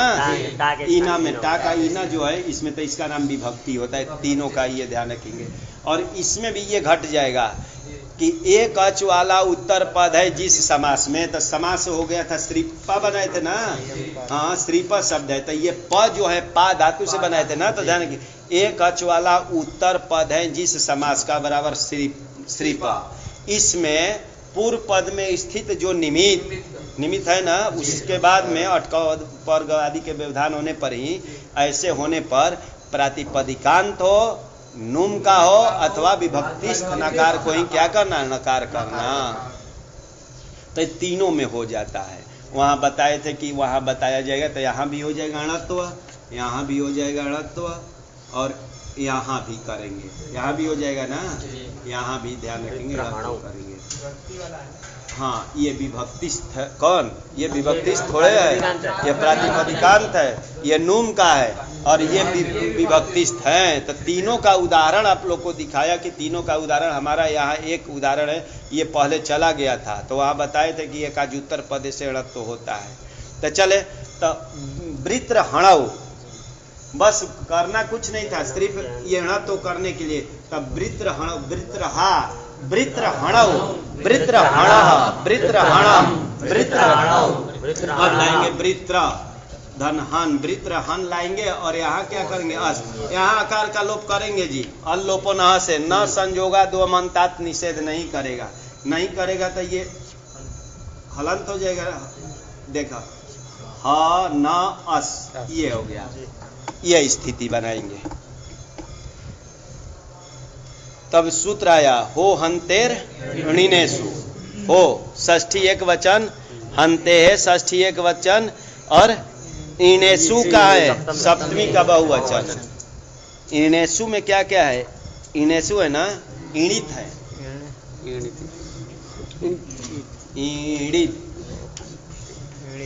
S1: ईना में, टा का ईना जो है इसमें, तो इसका नाम विभक्ति होता है, तीनों का ये ध्यान रखेंगे। और इसमें भी ये घट जाएगा कि एक अच वाला उत्तर पद है जिस समास में, तो समास हो गया था, श्रीपा बनाए थे ना, हाँ श्रीपा शब्द है, तो ये प जो है पा धातु से बनाए थे ना, तो ध्यान रखिए एक अच वाला उत्तर पद है जिस समास का बराबर श्रीपा। इसमें पूर्व पद में स्थित जो निमित्त है ना, उसके बाद में अटका वर्ग आदि के व्यवधान होने पर ही, ऐसे होने पर प्रातिपदिकांत हो, नूम का हो अथवा विभक्तिस्थ नकार को ही क्या करना, नकार करना। तो तीनों में हो जाता है। वहां बताए थे कि वहां बताया जाएगा, तो यहाँ भी हो जाएगा अणत्व, यहाँ भी हो जाएगा अणत्व, और यहाँ भी करेंगे, यहाँ भी हो जाएगा ना, यहाँ भी ध्यान रखेंगे अणत्व करेंगे। हाँ, ये विभक्तिस्थ है, कौन, ये विभक्तिस्थ थोड़े है, ये प्रातिपदिकांत है, ये नूम का है, और ये विभक्तिस्थ है। तो तीनों का उदाहरण आप लोग को दिखाया कि तीनों का उदाहरण हमारा यहाँ एक उदाहरण है, ये पहले चला गया था, तो वहाँ बताए थे कि एक आजुत्तर पद से अणत्व होता है। तो चले, तो वृत्र हणव, बस करना कुछ नहीं था, सिर्फ ये अणत्व करने के लिए। तब वृत्र हणव, वृत्र हा, वृत्र हणव, वृत्र हण, वृत्र हण, वृत्र हणव, अब लाएंगे वृत्र धन हन, वृत्र हन लाएंगे, और यहाँ क्या करेंगे, अस, यहाँ आकार का लोप करेंगे जी, अल्लोपो न से, न संजोगा दो मंतात निषेध नहीं करेगा, नहीं करेगा तो ये हलंत हो जाएगा। देखा, ह न अस, ये हो गया, ये स्थिति बनाएंगे। तब सूत्र आया, हो हंतेर ऋणिनेषु, हो षष्ठी एक वचन, हंते है षष्ठी एक वचन, और इनेसु का है सप्तमी का बहुवचन। इनेसु में क्या क्या है, इनेसु है ना, ईणित है, ईणित,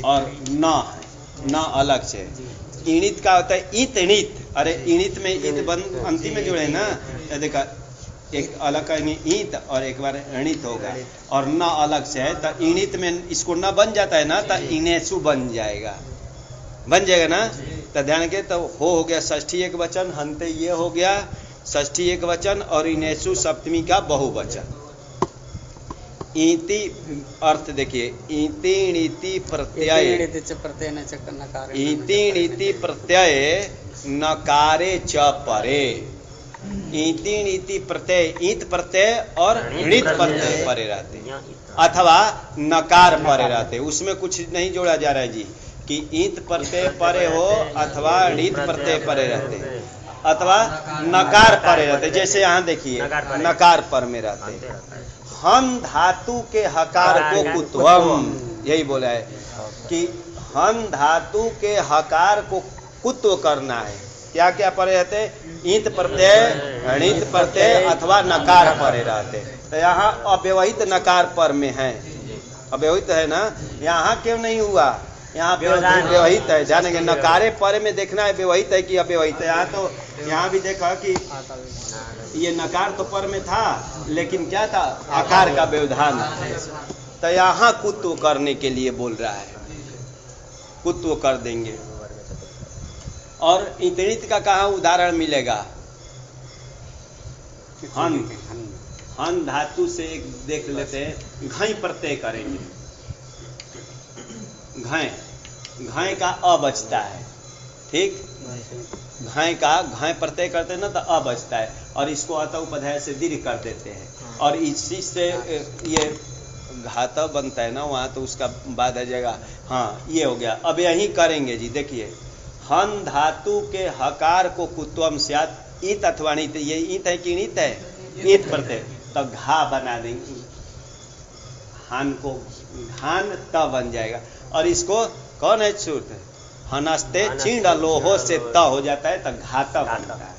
S1: और न है, न अलग से। ईणित का होता है ईत णित, अरे ईणित में ईत अंतिम में जुड़े ना, देखा एक अलग का ईत और एक बार णित होगा, और न अलग से है, तो ईणित में इसको न बन जाता है ना, तो इनेसु बन जाएगा, बन जाएगा ना। तो ध्यान के, तो हो गया षष्ठी एक वचन, हंते ये हो गया षष्ठी एक वचन, और इनेसु सप्तमी का बहुवचन। ईति अर्थ देखिए, ईति नीति प्रत्यय, ईति नीति प्रत्यय नकारे च परे, ईति नीति प्रत्यय, ईत प्रत्यय और णित प्रत्यय परे रहते, अथवा नकार परे रहते, उसमें कुछ नहीं जोड़ा जा रहा है जी, कि ईत प्रत्यय परे हो अथवा णित प्रत्यय परे रहते, अथवा नकार परे रहते। जैसे यहाँ देखिए नकार पर में रहते, हम धातु के हकार को कुत्वम, यही बोला है कि हम धातु के हकार को कुत्व करना है। क्या क्या परे रहते, ईत प्रत्यय, णित प्रत्यय अथवा नकार परे रहते। तो यहाँ अव्यवहित नकार पर में है, अव्यवहित है ना, यहाँ क्यों नहीं हुआ, यहाँ
S5: व्यवधान।
S1: व्यवहित है, जानेंगे नकारे पर में देखना है व्यवहित है कि अव्यवहित है। यहाँ तो यहाँ भी देखा कि ये नकार तो पर में था, लेकिन क्या था, आकार का व्यवधान। तो यहाँ कुत्व करने के लिए बोल रहा है, कुत्व कर देंगे। और इतरित का कहाँ उदाहरण मिलेगा? हन धातु से एक देख लेते हैं, घई प्रत्यय करेंगे, घय का अ बचता है, ठीक, घय का घय प्रत्यय करते हैं ना तो अ बचता है, और इसको अत उपधाय से दीर्घ कर देते हैं, और इसी से ये घाता बनता है ना, वहाँ तो उसका बाद आ जाएगा। हाँ, ये हो गया। अब यही करेंगे जी, देखिए, हन धातु के हकार को कुत्वम स्यात्, ईत अथवा नीत, ये ईत है कि नीत है, ईत प्रत्यय, तो घा बना देंगे, हान को घान त बन जाएगा। और इसको कौन है छूट, हनस्ते चिंड लोहो से त हो जाता है, तो घाता बनता है,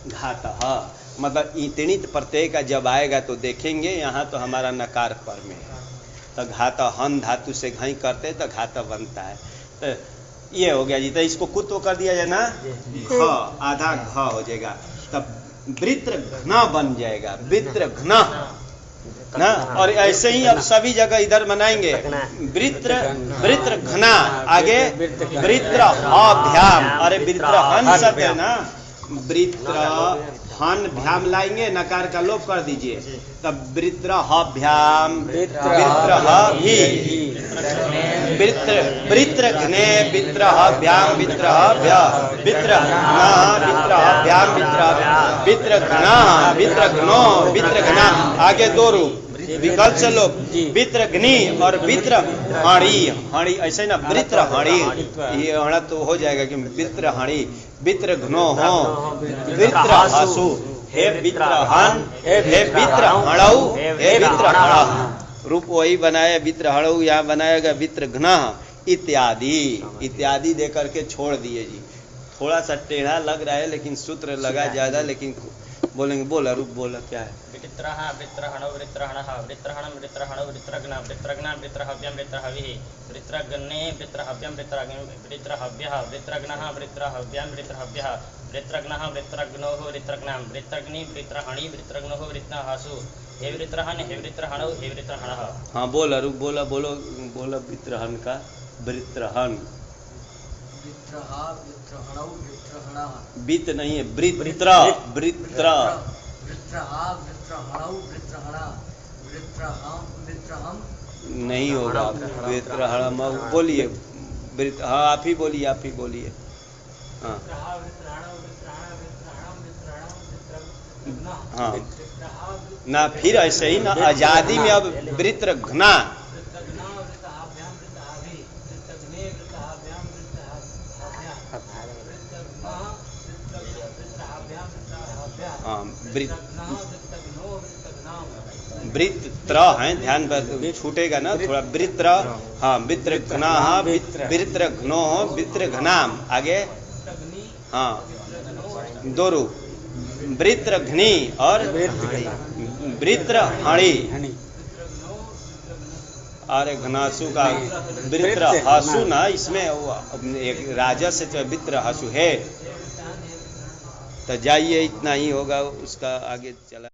S1: घाता। हाँ, मतलब ईतनित प्रत्यय का जब आएगा तो देखेंगे, यहाँ तो हमारा नकार पर में है, तो घाता, हन धातु से घई करते तो घाता बनता है। तो ये हो गया जी। तो इसको कुत्व कर दिया जाए ना, घ आधा घ हो जाएगा, तब वृत्र घना बन जाएगा, वृत्र घना ना। और ऐसे ही अब सभी जगह इधर बनाएंगे, वृत्र वृत्र घना, आगे वृत्र अभ्याम, अरे वृत्र हन शब्द है ना, वृत्र हन भ्याम लाएंगे, नकार का लोप कर दीजिए, तब वृत्र अभ्याम, वृत्र भी, वृत्र घने, वृत्र अभ्याम, वृत्र अभ्या, वृत्र घना, वृत्र अभ्याम, वृत्र घना, वृत्र घनो, वृत्र घना, आगे दो रूप विकल्प से लोग, वित्र घनी और वित्र हाड़ी, हाड़ी ऐसे ना, वृत्र हाड़ी, ये हड़ा तो हो जाएगा कि वित्र हाड़ी, वित्र घनो हो, वित्र हासु, हे वित्र हन, हे वित्र हड़ऊ, हे वित्र हड़ा, रूप वही बनाया, वित्र हड़ऊ, यहाँ बनाएगा वित्र घना इत्यादि, इत्यादि दे करके छोड़ दिए जी। थोड़ा सा टेढ़ा लग रहा है, लेकिन सूत्र लगा ज्यादा, लेकिन बोलेंगे, बोला रूप बोला क्या है,
S5: वित्रः वित्रहणो वित्रहणः वित्रहणं वित्रहणो वित्रघ्न वित्रघ्न वित्रहव्यं वित्रहविः वित्रघ्ने वित्रहव्यं वित्रहव्यः वित्रघ्नः वित्रहव्यं वित्रहव्यः वित्रघ्नः वित्रघ्नोः वित्रघ्नां वित्रघ्नि वित्रहणि वित्रघ्नोः वित्रहासु हे वित्रहन हे वित्रहणो हे वित्रहणः।
S1: हाँ बोला रूप बोला, बोलो बोला वित्रहन का, वित्रहन, वित नहीं है, वृत्र, वृत्र, नहीं होगा, वित्रहणम बोलिए, हाँ आप ही बोलिए, आप ही बोलिए। हाँ हाँ ना, फिर ऐसे ही ना, आजादी में अब वृत्र घना, वृत्र है, ध्यान पर छूटेगा ना थोड़ा, वृत्र, हाँ वृत्र घना, वृत्र घनो, वृत्र घनाम, आगे हाँ दो रूप, वृत्र घनी और वृत्र हणि, अरे घनासु का वृत्र हासु ना, इसमें एक राजा से तो वृत्र हासु है। तो जाइए, इतना ही होगा, उसका आगे चला।